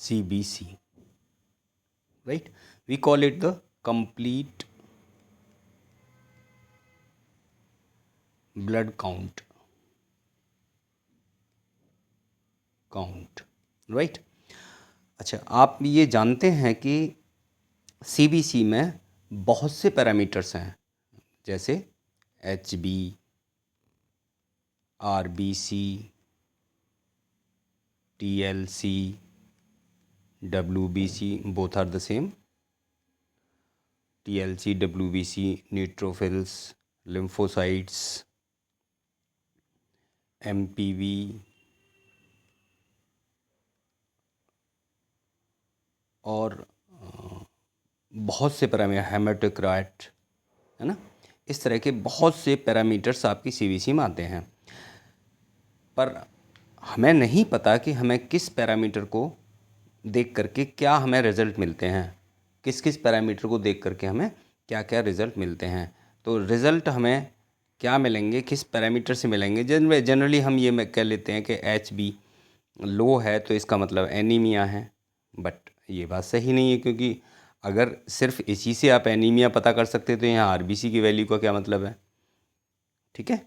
CBC, right? We call it the complete blood count, right? अच्छा, आप ये जानते हैं कि CBC में बहुत से पैरामीटर्स हैं, जैसे HB, RBC, TLC, WBC, both are the same. TLC, WBC, neutrophils, lymphocytes, MPV, और बहुत से पैरामीटर, हेमेटोक्राट, है ना, इस तरह के बहुत से पैरामीटर्स आपकी CBC में आते हैं। पर हमें नहीं पता कि हमें किस पैरामीटर को देख करके क्या हमें रिज़ल्ट मिलते हैं, किस किस पैरामीटर को देख करके हमें क्या क्या रिज़ल्ट मिलते हैं। तो रिज़ल्ट हमें क्या मिलेंगे, किस पैरामीटर से मिलेंगे? जनरली हम ये कह लेते हैं कि HB लो है तो इसका मतलब एनीमिया है, बट ये बात सही नहीं है, क्योंकि अगर सिर्फ इसी से आप एनीमिया पता कर सकते तो यहाँ RBC की वैल्यू का क्या मतलब है? ठीक है,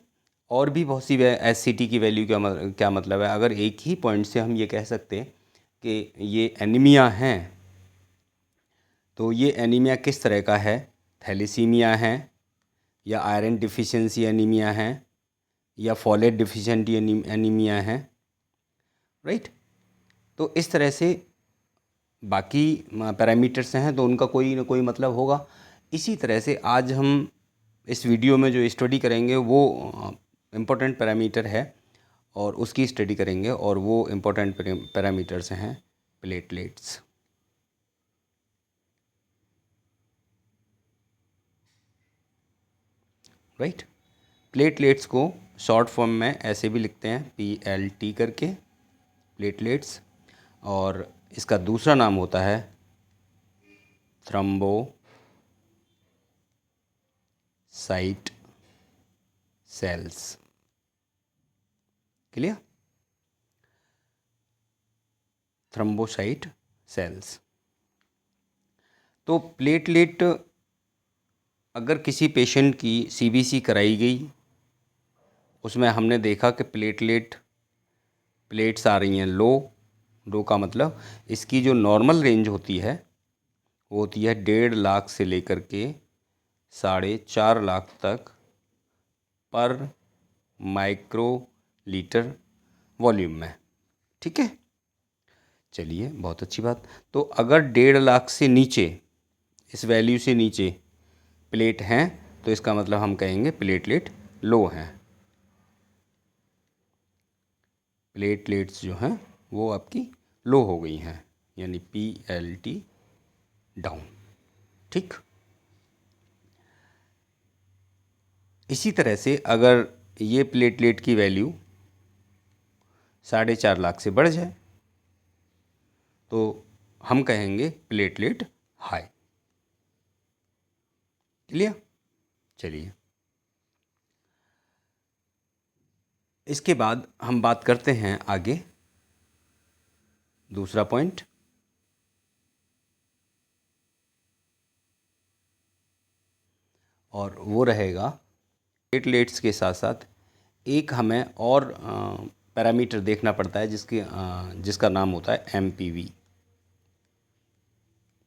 और भी बहुत सी SCT की वैल्यू क्या मतलब है? अगर एक ही पॉइंट से हम ये कह सकते हैं कि ये एनीमिया है, तो ये एनीमिया किस तरह का है? थैलेसीमिया है, या आयरन डिफिशिएंसी एनीमिया है, या फॉलेट डिफिशिएंटी एनीमिया है, राइट? तो इस तरह से बाकी पैरामीटर्स हैं तो उनका कोई ना कोई मतलब होगा। इसी तरह से आज हम इस वीडियो में जो स्टडी करेंगे वो इम्पोर्टेंट पैरामीटर है और उसकी स्टडी करेंगे, और वो इम्पोर्टेंट पैरामीटर्स हैं प्लेटलेट्स, राइट? प्लेटलेट्स को शॉर्ट फॉर्म में ऐसे भी लिखते हैं PLT करके, प्लेटलेट्स, और इसका दूसरा नाम होता है thrombocyte cells. Clear? Thrombocyte cells. तो प्लेटलेट, अगर किसी पेशेंट की CBC कराई गई, उसमें हमने देखा कि प्लेट्स आ रही हैं लो का मतलब इसकी जो नॉर्मल रेंज होती है वो होती है 1.5 लाख से लेकर के 4.5 लाख तक पर माइक्रो लीटर वॉल्यूम में। ठीक है, चलिए, बहुत अच्छी बात। तो अगर 1.5 लाख से नीचे, इस वैल्यू से नीचे प्लेट हैं तो इसका मतलब हम कहेंगे प्लेटलेट लो हैं। प्लेटलेट्स जो हैं वो आपकी लो हो गई हैं, यानी PLT डाउन। ठीक, इसी तरह से अगर ये प्लेटलेट की वैल्यू 4.5 लाख से बढ़ जाए तो हम कहेंगे प्लेटलेट हाई। क्लियर? चलिए, इसके बाद हम बात करते हैं आगे दूसरा पॉइंट, और वो रहेगा प्लेटलेट्स के साथ साथ एक हमें और पैरामीटर देखना पड़ता है जिसका नाम होता है MPV,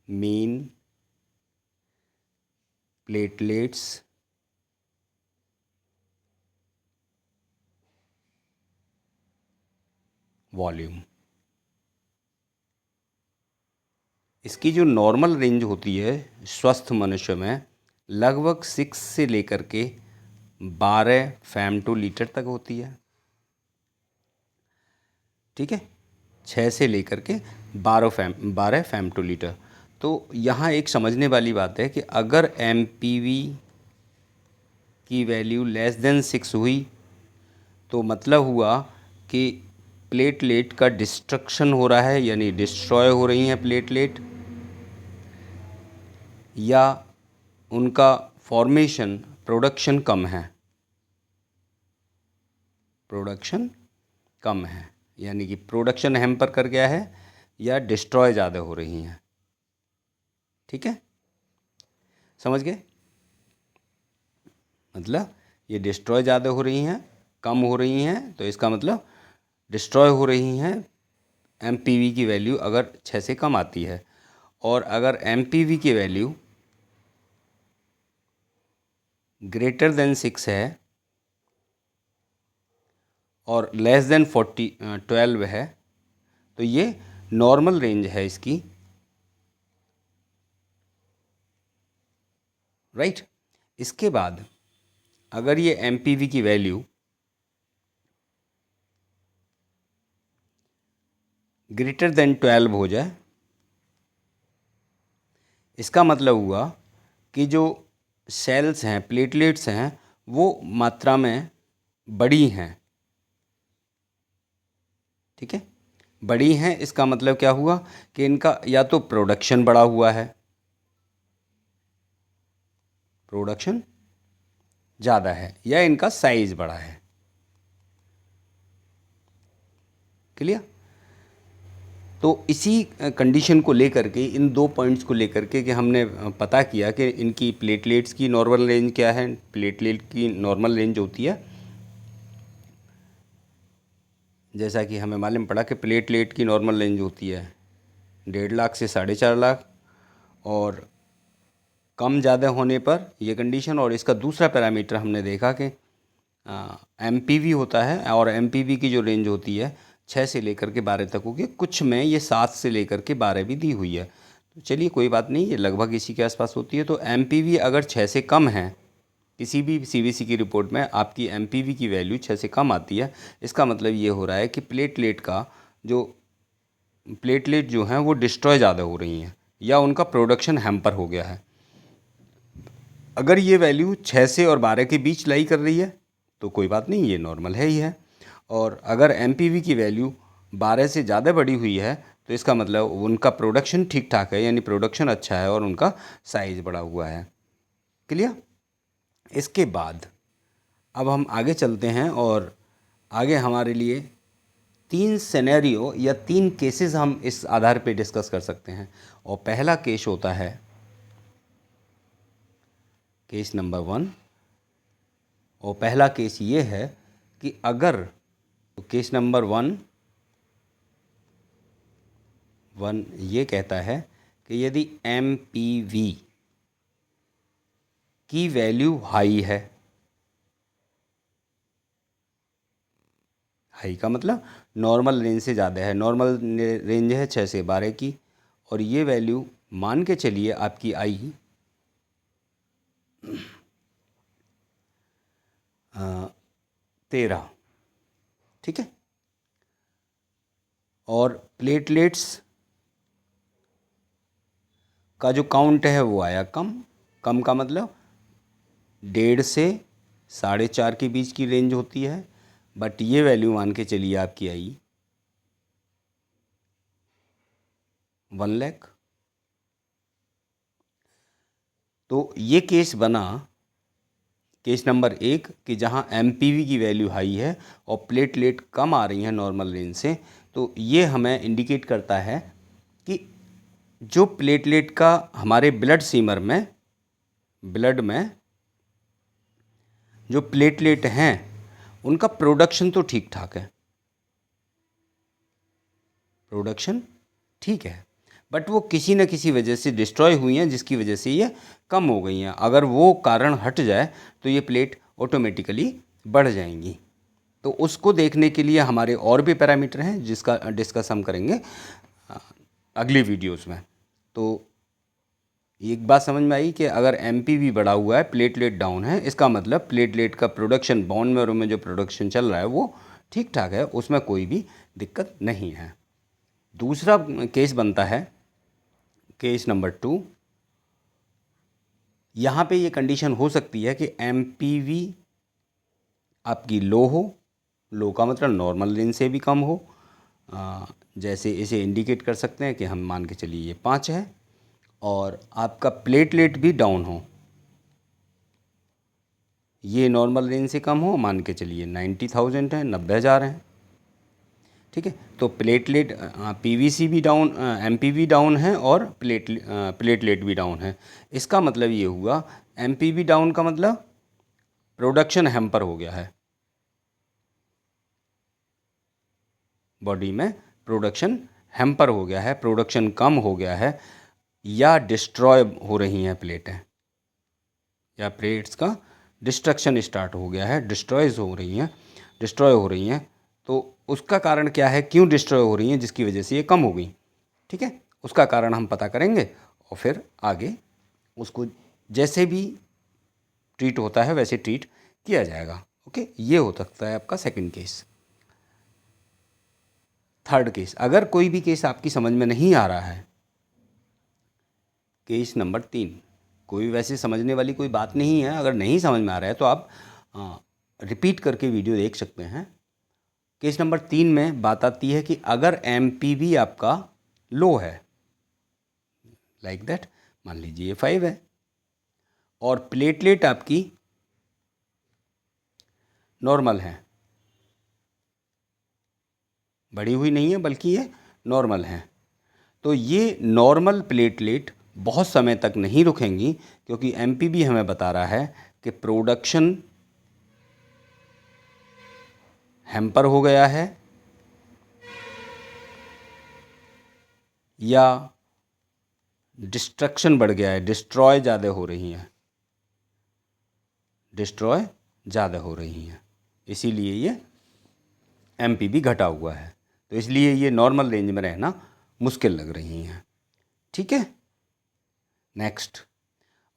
मीन प्लेटलेट्स वॉल्यूम। इसकी जो नॉर्मल रेंज होती है स्वस्थ मनुष्य में लगभग 6 से लेकर के 12 फेम/लीटर तक होती है। ठीक है, 6 से लेकर के 12 फेम/लीटर। तो यहाँ एक समझने वाली बात है कि अगर MPV की वैल्यू लेस देन 6 हुई तो मतलब हुआ कि प्लेटलेट का डिस्ट्रक्शन हो रहा है, यानी डिस्ट्रॉय हो रही हैं प्लेटलेट, या उनका फॉर्मेशन प्रोडक्शन कम है, प्रोडक्शन कम है, यानी कि प्रोडक्शन हैम्पर कर गया है, या डिस्ट्रॉय ज़्यादा हो रही हैं। ठीक है, समझ गए? मतलब ये डिस्ट्रॉय ज़्यादा हो रही हैं, कम हो रही हैं, तो इसका मतलब डिस्ट्रॉय हो रही हैं एमपीवी की वैल्यू अगर 6 से कम आती है। और अगर एमपीवी की वैल्यू ग्रेटर देन 6 है और लेस देन 12 है, तो ये नॉर्मल रेंज है इसकी, राइट। इसके बाद अगर ये एमपीवी की वैल्यू ग्रेटर देन 12 हो जाए, इसका मतलब हुआ कि जो सेल्स हैं, प्लेटलेट्स हैं, वो मात्रा में बड़ी हैं। ठीक है, बड़ी हैं, इसका मतलब क्या हुआ कि इनका या तो प्रोडक्शन बढ़ा हुआ है, प्रोडक्शन ज़्यादा है, या इनका साइज बड़ा है। क्लियर? तो इसी कंडीशन को लेकर के, इन 2 पॉइंट्स को लेकर के कि हमने पता किया कि इनकी प्लेटलेट्स की नॉर्मल रेंज क्या है। प्लेटलेट की नॉर्मल रेंज होती है, जैसा कि हमें मालूम पड़ा कि प्लेटलेट की नॉर्मल रेंज होती है 1.5 लाख से 4.5 लाख, और कम ज़्यादा होने पर ये कंडीशन। और इसका दूसरा पैरामीटर हमने देखा कि एमपीवी होता है, और एमपीवी की जो रेंज होती है 6 से लेकर के 12 तक होगी। कुछ में ये 7 से लेकर के 12 भी दी हुई है। तो चलिए कोई बात नहीं, ये लगभग इसी के आसपास होती है। तो एमपीवी अगर 6 से कम है, किसी भी सीवीसी की रिपोर्ट में आपकी एमपीवी की वैल्यू 6 से कम आती है, इसका मतलब ये हो रहा है कि प्लेटलेट जो हैं वो डिस्ट्रॉय ज़्यादा हो रही हैं, या उनका प्रोडक्शन हैम्पर हो गया है। अगर ये वैल्यू 6 से और 12 के बीच लाई कर रही है तो कोई बात नहीं, ये नॉर्मल है ही है। और अगर एमपीवी की वैल्यू 12 से ज़्यादा बढ़ी हुई है तो इसका मतलब उनका प्रोडक्शन ठीक ठाक है, यानी प्रोडक्शन अच्छा है और उनका साइज़ बढ़ा हुआ है। क्लियर? इसके बाद अब हम आगे चलते हैं, और आगे हमारे लिए 3 सिनेरियो या 3 केसेस हम इस आधार पे डिस्कस कर सकते हैं। और पहला केस होता है केस नंबर 1। और पहला केस ये है कि अगर, तो केस नंबर 1 ये कहता है कि यदि एम पी वी की वैल्यू हाई है, हाई का मतलब नॉर्मल रेंज से ज़्यादा है, नॉर्मल रेंज है 6 से 12 की, और ये वैल्यू मान के चलिए आपकी आई 13। ठीक है, और प्लेटलेट्स का जो काउंट है वो आया कम। कम का मतलब 1.5 से 4.5 के बीच की रेंज होती है, बट ये वैल्यू मान के चलिए आपकी आई 1 लाख। तो ये केस बना, केस नंबर 1, कि जहाँ एमपीवी की वैल्यू हाई है और प्लेटलेट कम आ रही हैं नॉर्मल रेंज से। तो ये हमें इंडिकेट करता है कि जो प्लेटलेट का हमारे ब्लड में जो प्लेटलेट हैं उनका प्रोडक्शन तो ठीक ठाक है, प्रोडक्शन ठीक है, बट वो किसी न किसी वजह से डिस्ट्रॉय हुई हैं, जिसकी वजह से ये कम हो गई हैं। अगर वो कारण हट जाए तो ये प्लेट ऑटोमेटिकली बढ़ जाएंगी। तो उसको देखने के लिए हमारे और भी पैरामीटर हैं जिसका डिस्कस हम करेंगे अगली वीडियोस में। तो एक बात समझ में आई कि अगर एमपीवी बढ़ा हुआ है, प्लेटलेट डाउन है, इसका मतलब प्लेटलेट का प्रोडक्शन, बोन मैरो में जो प्रोडक्शन चल रहा है वो ठीक ठाक है, उसमें कोई भी दिक्कत नहीं है। दूसरा केस बनता है केस नंबर 2। यहाँ पे ये कंडीशन हो सकती है कि एमपीवी आपकी लो हो, लो का मतलब नॉर्मल रेंज से भी कम हो। जैसे इसे इंडिकेट कर सकते हैं कि हम मान के चलिए ये 5 है, और आपका प्लेटलेट भी डाउन हो, ये नॉर्मल रेंज से कम हो, मान के चलिए 90,000 है, 90,000 है। ठीक है। तो प्लेटलेट पीवीसी भी डाउन, एमपीवी डाउन है और प्लेटलेट भी डाउन है। इसका मतलब ये हुआ, एमपीवी डाउन का मतलब प्रोडक्शन हैम्पर हो गया है, बॉडी में प्रोडक्शन हैम्पर हो गया है, प्रोडक्शन कम हो गया है, या डिस्ट्रॉय हो रही हैं प्लेटें, या प्लेट्स का डिस्ट्रक्शन स्टार्ट हो गया है, डिस्ट्रॉय हो रही हैं। तो उसका कारण क्या है, क्यों डिस्ट्रॉय हो रही हैं, जिसकी वजह से ये कम हो गई। ठीक है, उसका कारण हम पता करेंगे और फिर आगे उसको जैसे भी ट्रीट होता है वैसे ट्रीट किया जाएगा। ओके, ये हो सकता है आपका सेकंड केस। थर्ड केस, अगर कोई भी केस आपकी समझ में नहीं आ रहा है, केस नंबर 3, कोई वैसे समझने वाली कोई बात नहीं है, अगर नहीं समझ में आ रहा है तो आप रिपीट करके वीडियो देख सकते हैं। केस नंबर 3 में बात आती है कि अगर एमपीवी आपका लो है, लाइक दैट, मान लीजिए ये 5 है, और प्लेटलेट आपकी नॉर्मल है, बढ़ी हुई नहीं है बल्कि ये नॉर्मल है, तो ये नॉर्मल प्लेटलेट बहुत समय तक नहीं रुकेंगी, क्योंकि एमपीवी हमें बता रहा है कि प्रोडक्शन हैम्पर हो गया है या डिस्ट्रक्शन बढ़ गया है, डिस्ट्रॉय ज़्यादा हो रही हैं, इसीलिए ये एमपीवी घटा हुआ है, तो इसलिए ये नॉर्मल रेंज में रहना मुश्किल लग रही हैं। ठीक है, नेक्स्ट,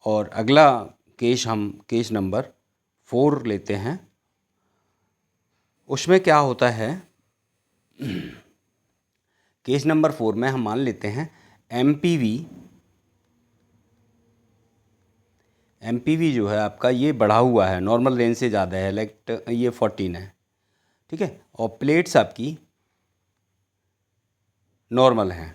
और अगला केस हम केस नंबर 4 लेते हैं। उसमें क्या होता है, केस नंबर 4 में हम मान लेते हैं एमपीवी जो है आपका ये बढ़ा हुआ है, नॉर्मल रेंज से ज़्यादा है, लाइक ये 14 है। ठीक है, और प्लेट्स आपकी नॉर्मल हैं,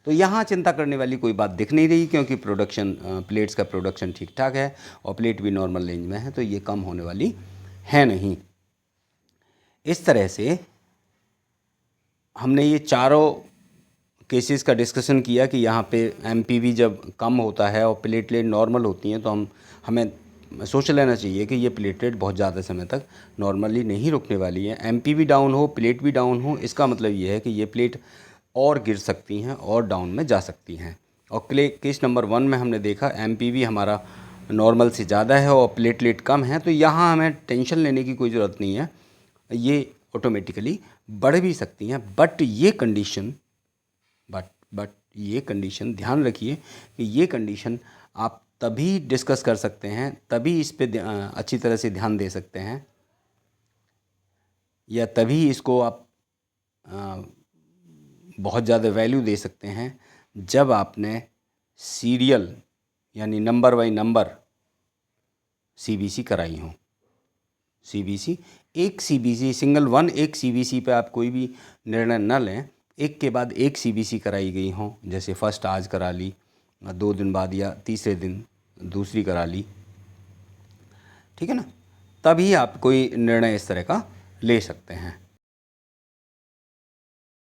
तो यहाँ चिंता करने वाली कोई बात दिख नहीं रही, क्योंकि प्रोडक्शन प्लेट्स का प्रोडक्शन ठीक ठाक है और प्लेट भी नॉर्मल रेंज में है, तो ये कम होने वाली है नहीं। इस तरह से हमने ये चारों केसेस का डिस्कशन किया कि यहाँ पे एमपीवी जब कम होता है और प्लेटलेट नॉर्मल होती हैं, तो हमें सोच लेना चाहिए कि ये प्लेटलेट बहुत ज़्यादा समय तक नॉर्मली नहीं रुकने वाली है। एमपीवी डाउन हो, प्लेट भी डाउन हो, इसका मतलब ये है कि ये प्लेट और गिर सकती हैं और डाउन में जा सकती हैं। और केस नंबर 1 में हमने देखा एमपीवी हमारा नॉर्मल से ज़्यादा है और प्लेटलेट कम है, तो यहाँ हमें टेंशन लेने की कोई ज़रूरत नहीं है, ये ऑटोमेटिकली बढ़ भी सकती हैं। बट ये कंडीशन ध्यान रखिए कि ये कंडीशन आप तभी डिस्कस कर सकते हैं, तभी इस पे अच्छी तरह से ध्यान दे सकते हैं, या तभी इसको आप बहुत ज़्यादा वैल्यू दे सकते हैं जब आपने सीरियल यानी नंबर बाई नंबर सीबीसी कराई हो। एक सीबीसी सिंगल वन, एक सीबीसी पे आप कोई भी निर्णय न लें, एक के बाद एक सीबीसी कराई गई हो, जैसे फर्स्ट आज करा ली, 2 दिन बाद या तीसरे दिन दूसरी करा ली, ठीक है ना, तभी आप कोई निर्णय इस तरह का ले सकते हैं।